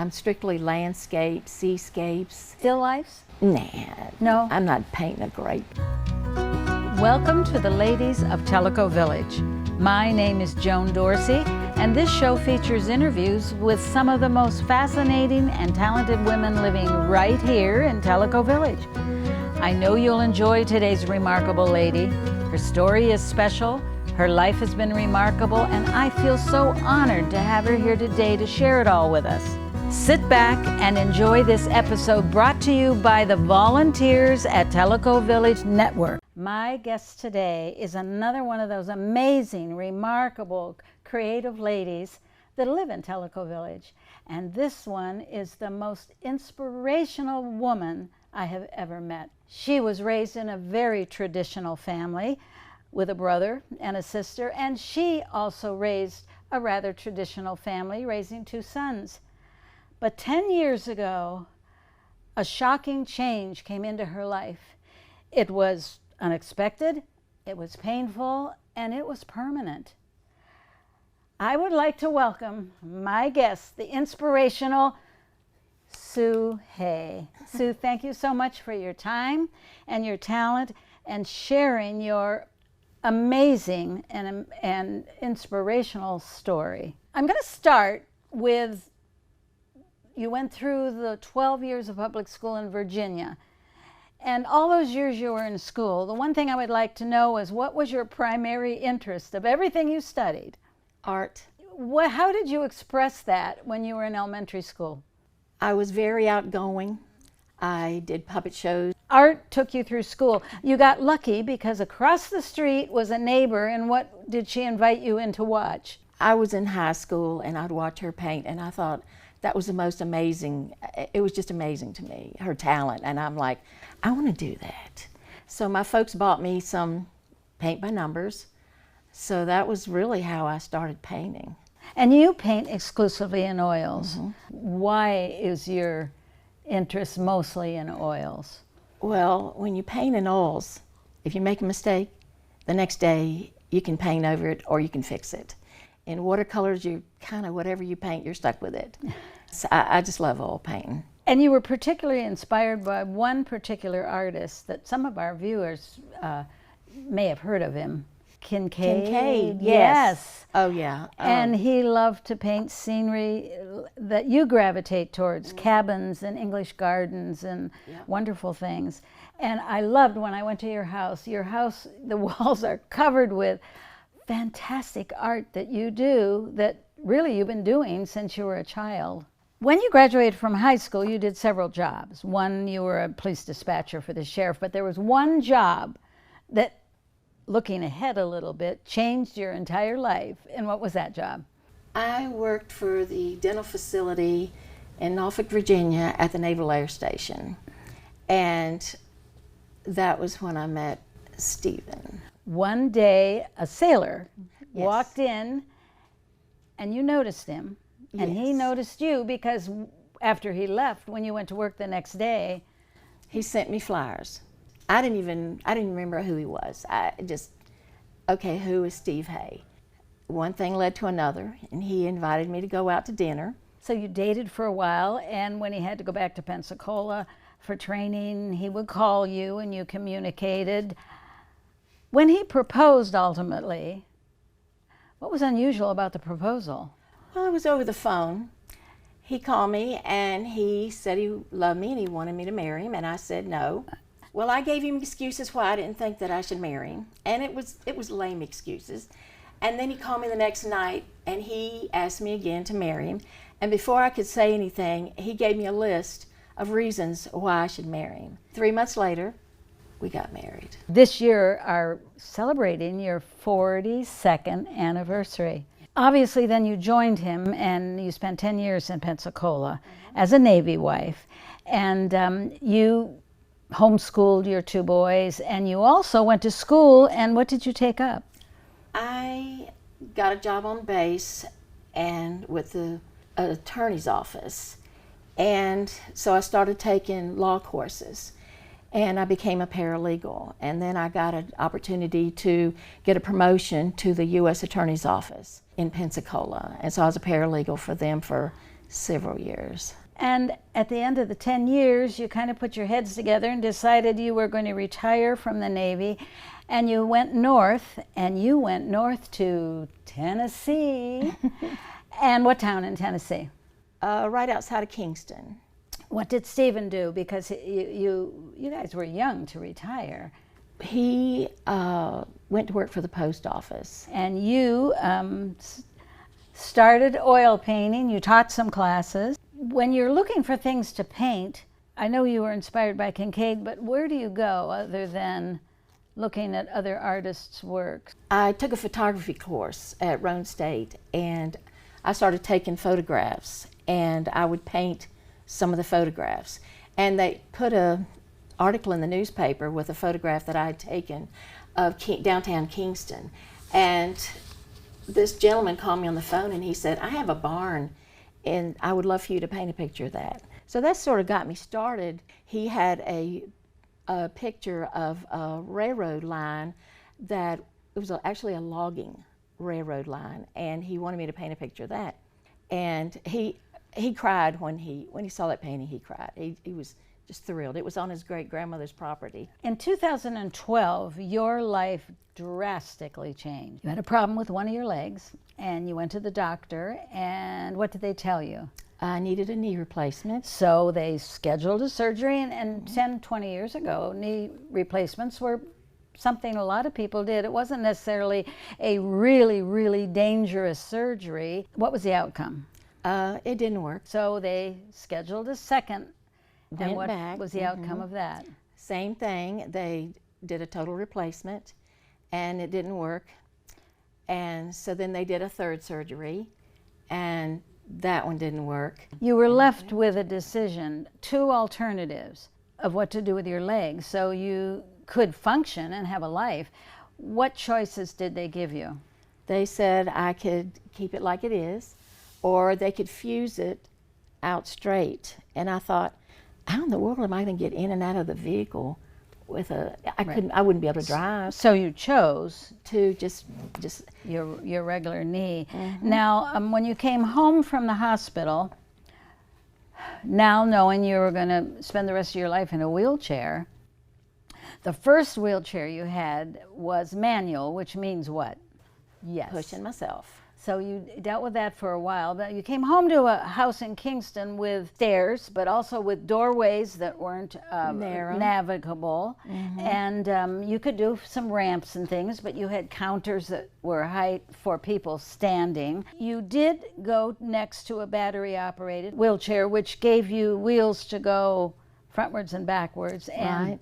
I'm strictly landscapes, seascapes. Still lifes? Nah, No? I'm not painting a grape. Welcome to the ladies of Tellico Village. My name is Joan Dorsey, and this show features interviews with some of the most fascinating and talented women living right here in Tellico Village. I know you'll enjoy today's remarkable lady. Her story is special, her life has been remarkable, and I feel so honored to have her here today to share it all with us. Sit back and enjoy this episode brought to you by the volunteers at Tellico Village Network. My guest today is another one of those amazing, remarkable, creative ladies that live in Tellico Village. And this one is the most inspirational woman I have ever met. She was raised in a very traditional family with a brother and a sister, and she also raised a rather traditional family, raising two sons. But 10 years ago, a shocking change came into her life. It was unexpected, it was painful, and it was permanent. I would like to welcome my guest, the inspirational Sue Hay. Sue, thank you so much for your time and your talent and sharing your amazing and inspirational story. I'm going to start with, you went through the 12 years of public school in Virginia. And all those years you were in school, the one thing I would like to know is, what was your primary interest of everything you studied? Art. How did you express that when you were in elementary school? I was very outgoing. I did puppet shows. Art took you through school. You got lucky because across the street was a neighbor, and what did she invite you in to watch? I was in high school and I'd watch her paint, and I thought that was the most amazing, it was just amazing to me, her talent. And I'm like, I want to do that. So my folks bought me some paint by numbers. So that was really how I started painting. And you paint exclusively in oils. Mm-hmm. Why is your interest mostly in oils? Well, when you paint in oils, if you make a mistake, the next day you can paint over it or you can fix it. In watercolors, you kind of, whatever you paint, you're stuck with it. So I just love oil painting. And you were particularly inspired by one particular artist that some of our viewers may have heard of him. Kincaid, yes. Oh, yeah. And he loved to paint scenery that you gravitate towards, cabins and English gardens and wonderful things. And I loved when I went to your house. Your house, the walls are covered with fantastic art that you do, that really you've been doing since you were a child. When you graduated from high school, you did several jobs. One, you were a police dispatcher for the sheriff, but there was one job that, looking ahead a little bit, changed your entire life. And what was that job? I worked for the dental facility in Norfolk, Virginia at the Naval Air Station. And that was when I met Stephen. One day, a sailor walked in, and you noticed him, and he noticed you, because after he left, when you went to work the next day, he sent me flyers. I didn't remember who he was. I just, okay, who is Steve Hay? One thing led to another, and he invited me to go out to dinner. So you dated for a while, and when he had to go back to Pensacola for training, he would call you and you communicated. When he proposed ultimately, what was unusual about the proposal? Well, it was over the phone. He called me and he said he loved me and he wanted me to marry him, and I said no. Well, I gave him excuses why I didn't think that I should marry him, and it was lame excuses. And then he called me the next night and he asked me again to marry him, and before I could say anything, he gave me a list of reasons why I should marry him. 3 months later, we got married. This year are celebrating your 42nd anniversary. Obviously, then you joined him and you spent 10 years in Pensacola as a Navy wife, and you homeschooled your two boys, and you also went to school. And what did you take up? I got a job on base and with the attorney's office, and so I started taking law courses. And I became a paralegal, and then I got an opportunity to get a promotion to the U.S. Attorney's Office in Pensacola, and so I was a paralegal for them for several years. And at the end of the 10 years, you kind of put your heads together and decided you were going to retire from the Navy, and you went north, to Tennessee. And what town in Tennessee? Right outside of Kingston. What did Stephen do? Because you guys were young to retire. He went to work for the post office. And you started oil painting. You taught some classes. When you're looking for things to paint, I know you were inspired by Kincaid, but where do you go other than looking at other artists' work? I took a photography course at Roane State, and I started taking photographs, and I would paint some of the photographs. And they put an article in the newspaper with a photograph that I had taken of downtown Kingston. And this gentleman called me on the phone, and he said, I have a barn, and I would love for you to paint a picture of that. So that sort of got me started. He had a picture of a railroad line that it was actually a logging railroad line, and he wanted me to paint a picture of that. And he cried when he saw that painting. He cried. He was just thrilled. It was on his great-grandmother's property. In 2012, your life drastically changed. You had a problem with one of your legs, and you went to the doctor, and what did they tell you? I needed a knee replacement. So they scheduled a surgery, and 10, 20 years ago, knee replacements were something a lot of people did. It wasn't necessarily a really, really dangerous surgery. What was the outcome? It didn't work. So they scheduled a second. And what back. was the outcome of that? Same thing. They did a total replacement, and it didn't work. And so then they did a third surgery, and that one didn't work. You were left with a decision, two alternatives of what to do with your legs, so you could function and have a life. What choices did they give you? They said I could keep it like it is, or they could fuse it out straight. And I thought, how in the world am I going to get in and out of the vehicle with I wouldn't be able to drive. So you chose to just your regular knee. Now, when you came home from the hospital, now knowing you were going to spend the rest of your life in a wheelchair, the first wheelchair you had was manual, which means what? Yes. Pushing myself. So you dealt with that for a while, but you came home to a house in Kingston with stairs, but also with doorways that weren't navigable. And you could do some ramps and things, but you had counters that were height for people standing. You did go next to a battery-operated wheelchair, which gave you wheels to go frontwards and backwards. Right.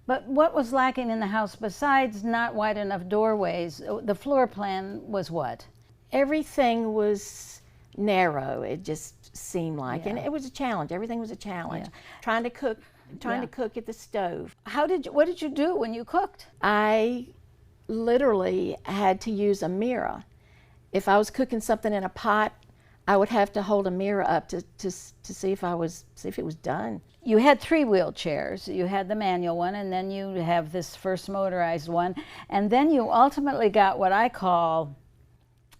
But what was lacking in the house besides not wide enough doorways? The floor plan was what? Everything was narrow, it just seemed like, and it was a challenge. Everything was a challenge. Trying to cook at the stove. What did you do when you cooked? I literally had to use a mirror. If I was cooking something in a pot, I would have to hold a mirror up to see if it was done. You had 3 wheelchairs. You had the manual one, and then you have this first motorized one, and then you ultimately got what I call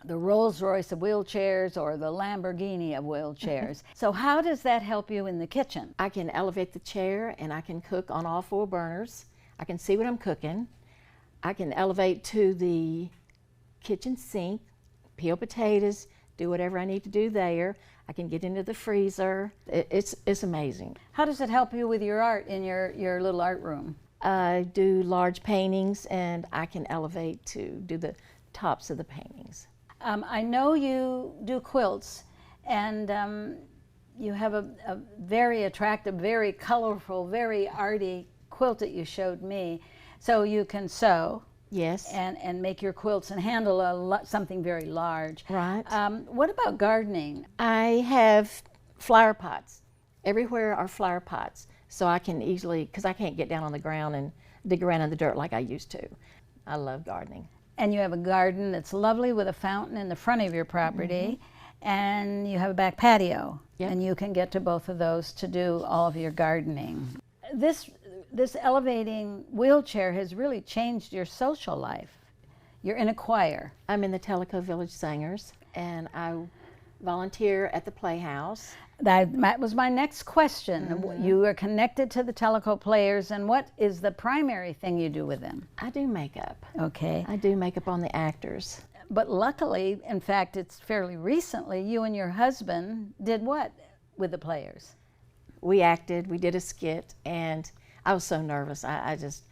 the Rolls-Royce of wheelchairs, or the Lamborghini of wheelchairs. So how does that help you in the kitchen? I can elevate the chair, and I can cook on all 4 burners. I can see what I'm cooking. I can elevate to the kitchen sink, peel potatoes, do whatever I need to do there. I can get into the freezer. It's amazing. How does it help you with your art in your little art room? I do large paintings, and I can elevate to do the tops of the paintings. I know you do quilts, and you have a very attractive, very colorful, very arty quilt that you showed me. So you can sew. Yes. And make your quilts and handle something very large. Right. What about gardening? I have flower pots. Everywhere are flower pots, so I can easily, because I can't get down on the ground and dig around in the dirt like I used to. I love gardening. And you have a garden that's lovely with a fountain in the front of your property, and you have a back patio. Yep. And you can get to both of those to do all of your gardening. This elevating wheelchair has really changed your social life. You're in a choir. I'm in the Tellico Village Singers, and I volunteer at the Playhouse. That was my next question. You are connected to the Tellico players, and what is the primary thing you do with them? I do makeup. Okay. I do makeup on the actors. But luckily, in fact, it's fairly recently, you and your husband did what with the players? We acted, we did a skit, and I was so nervous. I just,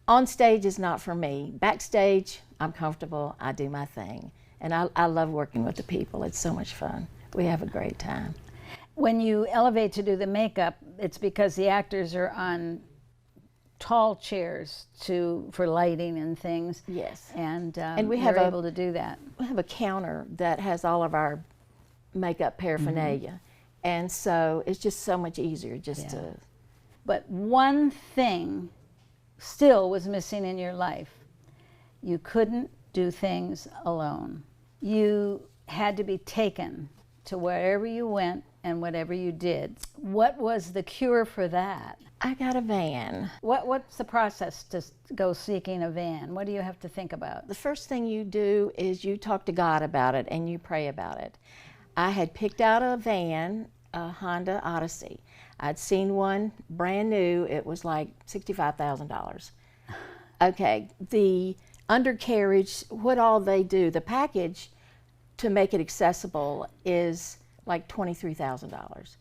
on stage is not for me. Backstage, I'm comfortable, I do my thing. And I love working with the people. It's so much fun. We have a great time. When you elevate to do the makeup, it's because the actors are on tall chairs for lighting and things. Yes. And we you're have able to do that. We have a counter that has all of our makeup paraphernalia. And so it's just so much easier just to... But one thing still was missing in your life. You couldn't do things alone. You had to be taken to wherever you went and whatever you did. What was the cure for that? I got a van. What's the process to go seeking a van? What do you have to think about? The first thing you do is you talk to God about it and you pray about it. I had picked out a van, a Honda Odyssey. I'd seen one brand new. It was like $65,000. Okay, the undercarriage, what all they do, the package to make it accessible is like $23,000.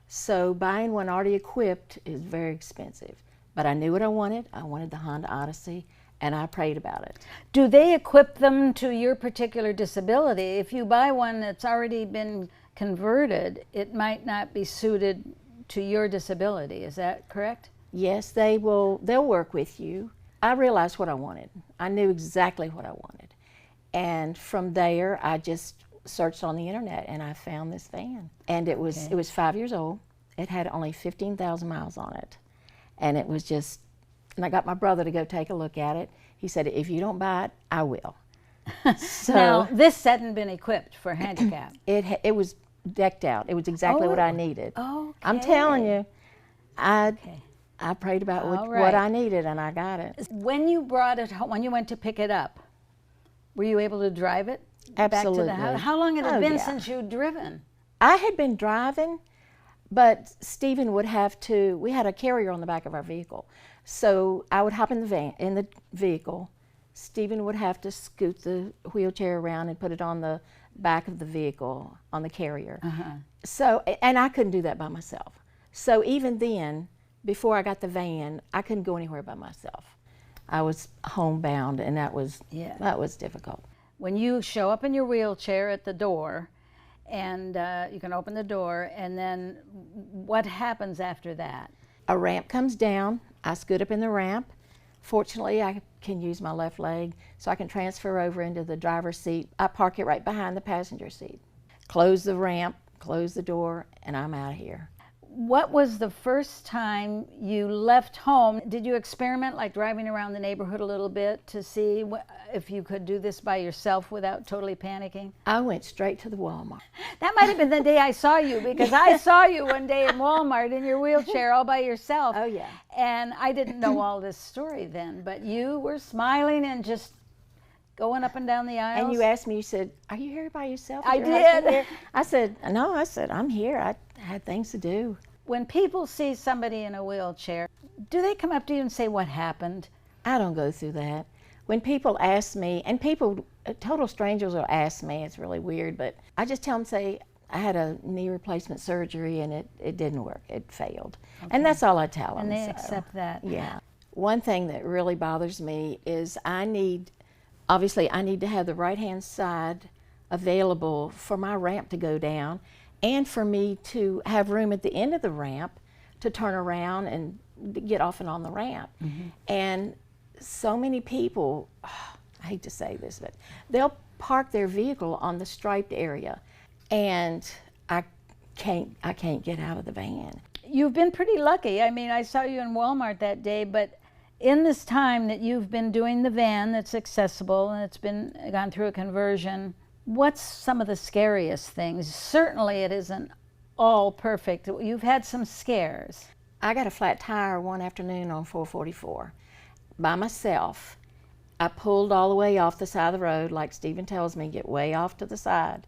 So buying one already equipped is very expensive. But I knew what I wanted. I wanted the Honda Odyssey, and I prayed about it. Do they equip them to your particular disability? If you buy one that's already been converted, it might not be suited to your disability. Is that correct? Yes, they'll work with you. I realized what I wanted. I knew exactly what I wanted. And from there, I just searched on the internet and I found this van. And it was 5 years old. It had only 15,000 miles on it. And it was just, and I got my brother to go take a look at it. He said, if you don't buy it, I will. So now, this hadn't been equipped for handicap. It was decked out. It was exactly what I needed. Okay. I'm telling you, I prayed about what I needed and I got it. When you brought it home, when you went to pick it up, were you able to drive it Absolutely. back to the house? How long had it been since you'd driven? I had been driving, but Stephen would have to, we had a carrier on the back of our vehicle. So I would hop in the vehicle. Stephen would have to scoot the wheelchair around and put it on the back of the vehicle on the carrier. So, and I couldn't do that by myself. So even then, before I got the van, I couldn't go anywhere by myself. I was homebound, and that was difficult. When you show up in your wheelchair at the door, and you can open the door, and then what happens after that? A ramp comes down. I scoot up in the ramp. Fortunately, I can use my left leg, so I can transfer over into the driver's seat. I park it right behind the passenger seat. Close the ramp, close the door, and I'm out of here. What was the first time you left home? Did you experiment, like driving around the neighborhood a little bit to see if you could do this by yourself without totally panicking? I went straight to the Walmart. That might have been the day I saw you, because I saw you one day in Walmart in your wheelchair all by yourself. Oh, yeah. And I didn't know all this story then, but you were smiling and just going up and down the aisles. And you asked me, you said, are you here by yourself? I did. I said, no, I'm here. I had things to do. When people see somebody in a wheelchair, do they come up to you and say, what happened? I don't go through that. When people ask me, and people, total strangers will ask me, it's really weird, but I just tell them, say, I had a knee replacement surgery and it didn't work, it failed. Okay. And that's all I tell them. And they accept that. Yeah. One thing that really bothers me is obviously I need to have the right-hand side available for my ramp to go down, and for me to have room at the end of the ramp to turn around and get off and on the ramp. And so many people, I hate to say this, but they'll park their vehicle on the striped area, and I can't get out of the van. You've been pretty lucky. I mean, I saw you in Walmart that day, but in this time that you've been doing the van that's accessible and it's been gone through a conversion, what's some of the scariest things? Certainly it isn't all perfect. You've had some scares. I got a flat tire one afternoon on 444 by myself. I pulled all the way off the side of the road, like Stephen tells me, get way off to the side.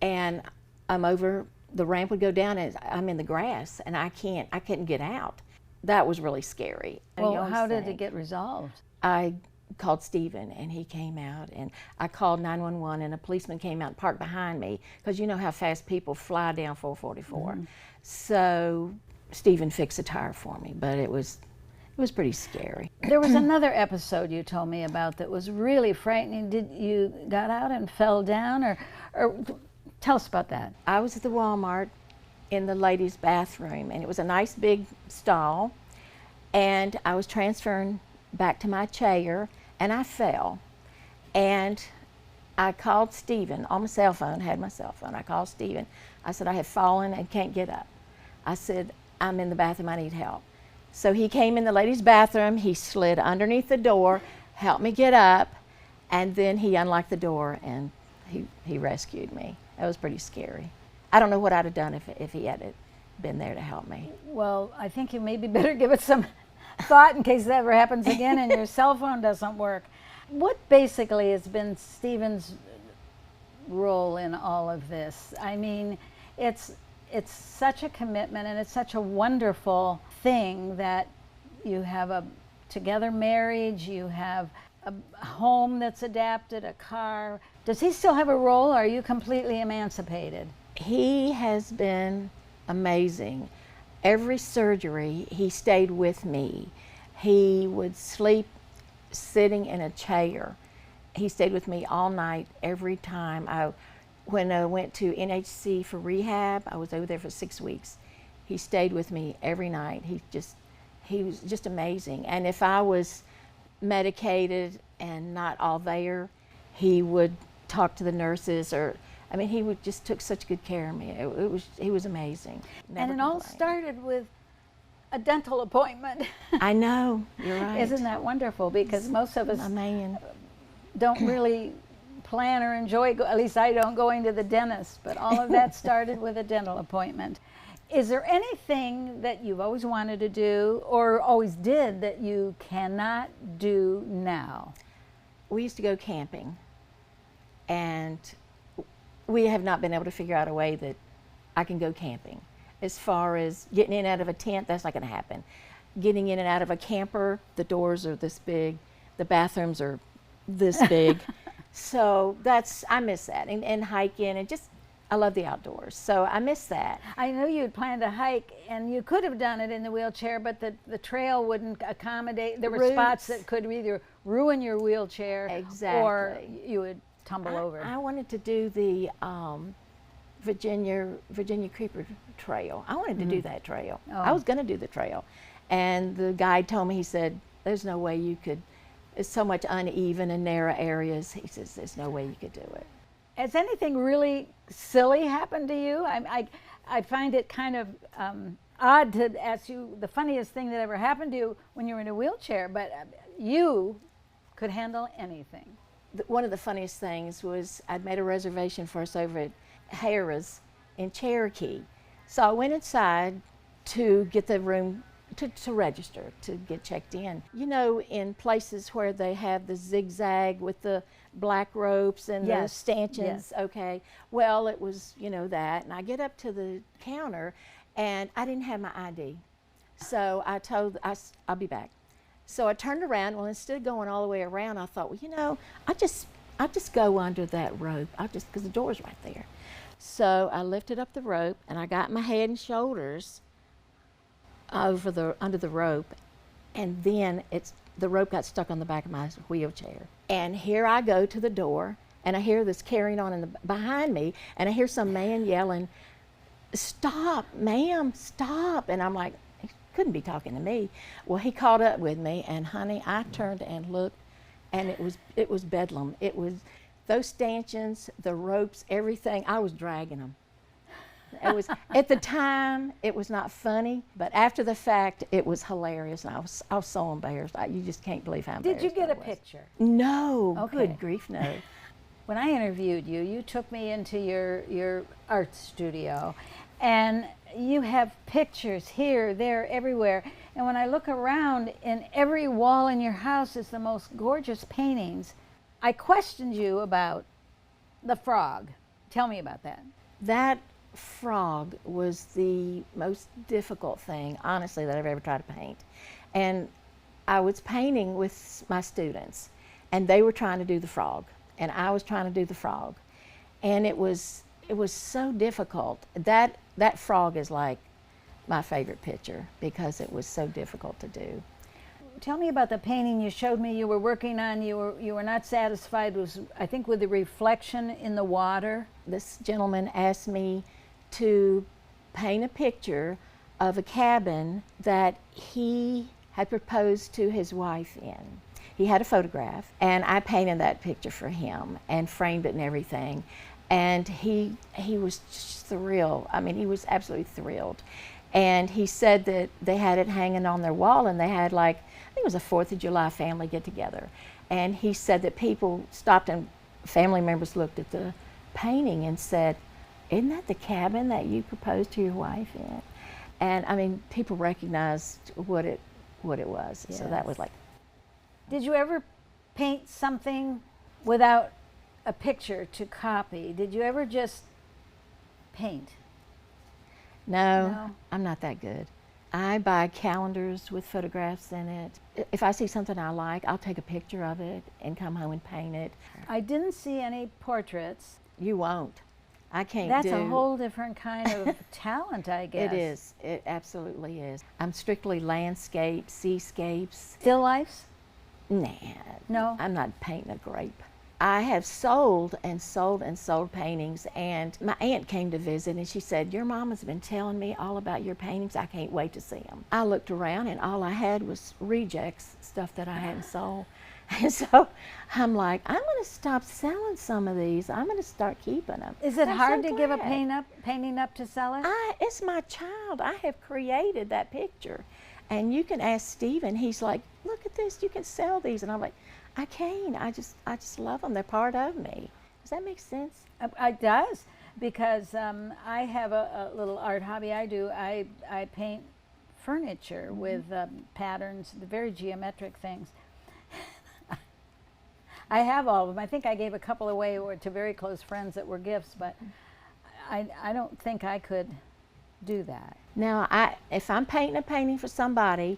and I'm over, the ramp would go down and I'm in the grass and I couldn't get out. That was really scary. Well, how did it get resolved? I called Stephen and he came out, and I called 911 and a policeman came out and parked behind me, because you know how fast people fly down 444. So Stephen fixed the tire for me, but it was pretty scary. There was another episode you told me about that was really frightening. Did you got out and fell down, or tell us about that? I was at the Walmart in the ladies' bathroom, and it was a nice big stall, and I was transferring back to my chair, and I fell. And I called Stephen on my cell phone, had my cell phone. I called Stephen. I said, I have fallen and can't get up. I said, I'm in the bathroom, I need help. So he came in the ladies' bathroom, he slid underneath the door, helped me get up, and then he unlocked the door and he rescued me. It was pretty scary. I don't know what I'd have done if he had been there to help me. Well, I think you maybe better give it some thought in case that ever happens again and your cell phone doesn't work. What basically has been Stephen's role in all of this? I mean, it's such a commitment, and it's such a wonderful thing that you have a together marriage, you have a home that's adapted, a car. Does he still have a role, or are you completely emancipated? He has been amazing. Every surgery, he stayed with me. He would sleep sitting in a chair. He stayed with me all night, every time. When I went to NHC for rehab, I was over there for 6 weeks. He stayed with me every night. He was just amazing. And if I was medicated and not all there, he would talk to the nurses, he just took such good care of me. He was amazing. Never And it all complained. started with a dental appointment. I know, you're right. Isn't that wonderful? Because most of us My man. don't really plan or enjoy, at least I don't, going to the dentist, but all of that started with a dental appointment. Is there anything that you've always wanted to do or always did that you cannot do now? We used to go camping, and we have not been able to figure out a way that I can go camping. As far as getting in and out of a tent, that's not going to happen. Getting in and out of a camper, the doors are this big, the bathrooms are this big. So I miss that. And hiking, and just, I love the outdoors. So I miss that. I know you had planned to hike, and you could have done it in the wheelchair, but the trail wouldn't accommodate. There were spots that could either ruin your wheelchair or you would tumble over. I wanted to do the Virginia Creeper Trail. I wanted to do that trail. Oh. I was going to do the trail. And the guide told me, he said, there's no way you could, it's so much uneven and narrow areas. He says, there's no way you could do it. Has anything really silly happened to you? I find it kind of odd to ask you the funniest thing that ever happened to you when you were in a wheelchair, but you could handle anything. One of the funniest things was I'd made a reservation for us over at Harrah's in Cherokee. So I went inside to get the room to register, to get checked in. You know, in places where they have the zigzag with the black ropes and the stanchions, okay. Well, it was, that. And I get up to the counter and I didn't have my ID. So I told, I'll be back. So I turned around. Well, instead of going all the way around, I thought, well, I'll just go under that rope. Because the door's right there. So I lifted up the rope and I got my head and shoulders under the rope, and then the rope got stuck on the back of my wheelchair. And here I go to the door, and I hear this carrying on behind me, and I hear some man yelling, "Stop, ma'am, stop!" And I'm like, he couldn't be talking to me. Well, he caught up with me, and honey, I turned and looked, and it was bedlam. It was those stanchions, the ropes, everything. I was dragging them. It was, at the time, it was not funny, but after the fact, it was hilarious, and I was so embarrassed. You just can't believe how embarrassed Did you get I a was. picture? No. Okay. Good grief, no. When I interviewed you, you took me into your art studio, and you have pictures here, there, everywhere. And when I look around, in every wall in your house is the most gorgeous paintings. I questioned you about the frog. Tell me about that. That frog was the most difficult thing, honestly, that I've ever tried to paint. And I was painting with my students, and they were trying to do the frog, and I was trying to do the frog. And it was so difficult. That frog is like my favorite picture because it was so difficult to do. Tell me about the painting you showed me you were working on. You were not satisfied, was I think with the reflection in the water. This gentleman asked me to paint a picture of a cabin that he had proposed to his wife in. He had a photograph, and I painted that picture for him and framed it and everything. And he was just thrilled. I mean, he was absolutely thrilled. And he said that they had it hanging on their wall, and they had, like, I think it was a 4th of July family get together. And he said that people stopped and family members looked at the painting and said, "Isn't that the cabin that you proposed to your wife in?" And I mean, people recognized what it was. Yes. So that was like. Did you ever paint something without a picture to copy? Did you ever just paint? No, I'm not that good. I buy calendars with photographs in it. If I see something I like, I'll take a picture of it and come home and paint it. I didn't see any portraits. You won't. I can't That's do. a whole different kind of talent, I guess. It is. It absolutely is. I'm strictly landscape, seascapes. Still lifes? Nah. No? I'm not painting a grape. I have sold and sold and sold paintings, and my aunt came to visit and she said, "Your mom has been telling me all about your paintings. I can't wait to see them." I looked around and all I had was rejects, stuff that I hadn't sold. And so I'm like, I'm going to stop selling some of these. I'm going to start keeping them. Is it I'm hard so to give a glad. painting up to sell it? It's my child. I have created that picture. And you can ask Stephen, he's like, "Look at this, you can sell these." And I'm like, I can't. I just love them. They're part of me. Does that make sense? It does, because I have a little art hobby. I paint furniture with patterns, the very geometric things. I have all of them. I think I gave a couple away to very close friends that were gifts, but I don't think I could do that. Now, if I'm painting a painting for somebody,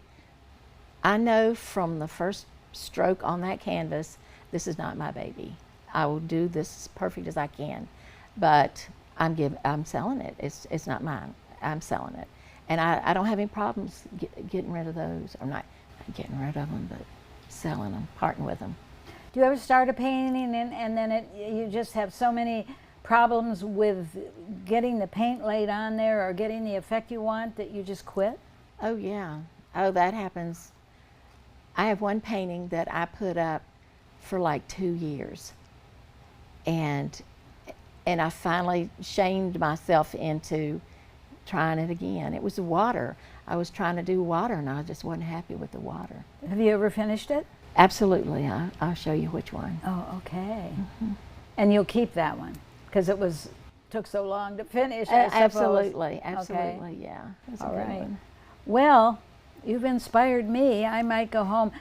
I know from the first stroke on that canvas, this is not my baby. I will do this as perfect as I can, but I'm selling it. It's not mine. I'm selling it, and I don't have any problems getting rid of those. I'm not getting rid of them, but selling them, parting with them. Do you ever start a painting and then you just have so many problems with getting the paint laid on there or getting the effect you want that you just quit? Oh yeah. Oh, that happens. I have one painting that I put up for like 2 years, and I finally shamed myself into trying it again. It was the water. I was trying to do water, and I just wasn't happy with the water. Have you ever finished it? Absolutely. I'll show you which one. Oh, okay. Mm-hmm. And you'll keep that one because it took so long to finish. I Absolutely. Okay. Yeah. That's All a good right. one. Well, you've inspired me. I might go home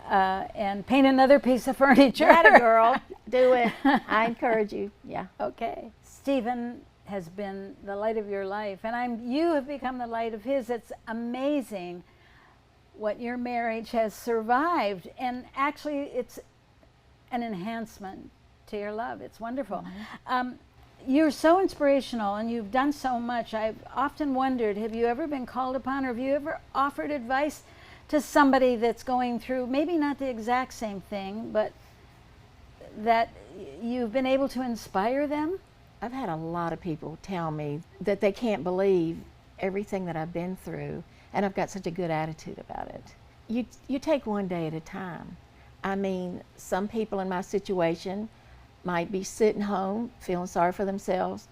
and paint another piece of furniture. Atta girl, do it. I encourage you. Yeah. Okay. Stephen has been the light of your life, and you have become the light of his. It's amazing what your marriage has survived, and actually it's an enhancement to your love. It's wonderful. Mm-hmm. You're so inspirational, and you've done so much. I've often wondered, have you ever been called upon, or have you ever offered advice to somebody that's going through maybe not the exact same thing, but that you've been able to inspire them? I've had a lot of people tell me that they can't believe everything that I've been through, and I've got such a good attitude about it. You take one day at a time. I mean, some people in my situation might be sitting home feeling sorry for themselves.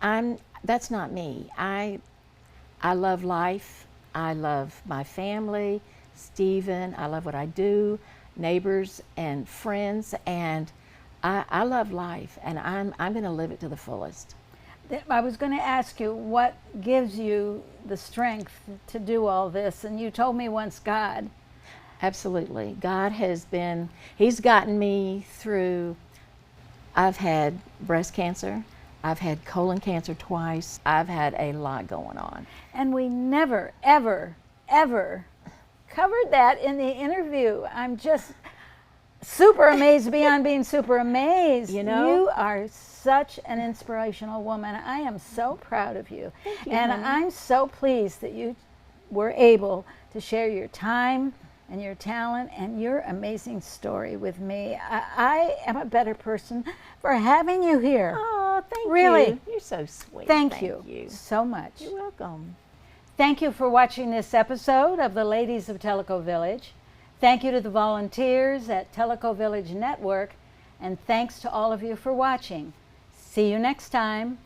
That's not me. I love life. I love my family, Stephen. I love what I do, neighbors and friends, and I love life, and I'm going to live it to the fullest. I was going to ask you what gives you the strength to do all this, and you told me once God. Absolutely. God He's gotten me through. I've had breast cancer, I've had colon cancer twice. I've had a lot going on. And we never, ever, ever covered that in the interview. I'm just super amazed beyond being super amazed. You know? You are such an inspirational woman. I am so proud of you. Thank you, And honey. I'm so pleased that you were able to share your time and your talent and your amazing story with me. I am a better person for having you here. Oh, thank Really? you. You're so sweet. Thank you so much. You're welcome. Thank you for watching this episode of the Ladies of Tellico Village. Thank you to the volunteers at Tellico Village Network, and thanks to all of you for watching. See you next time.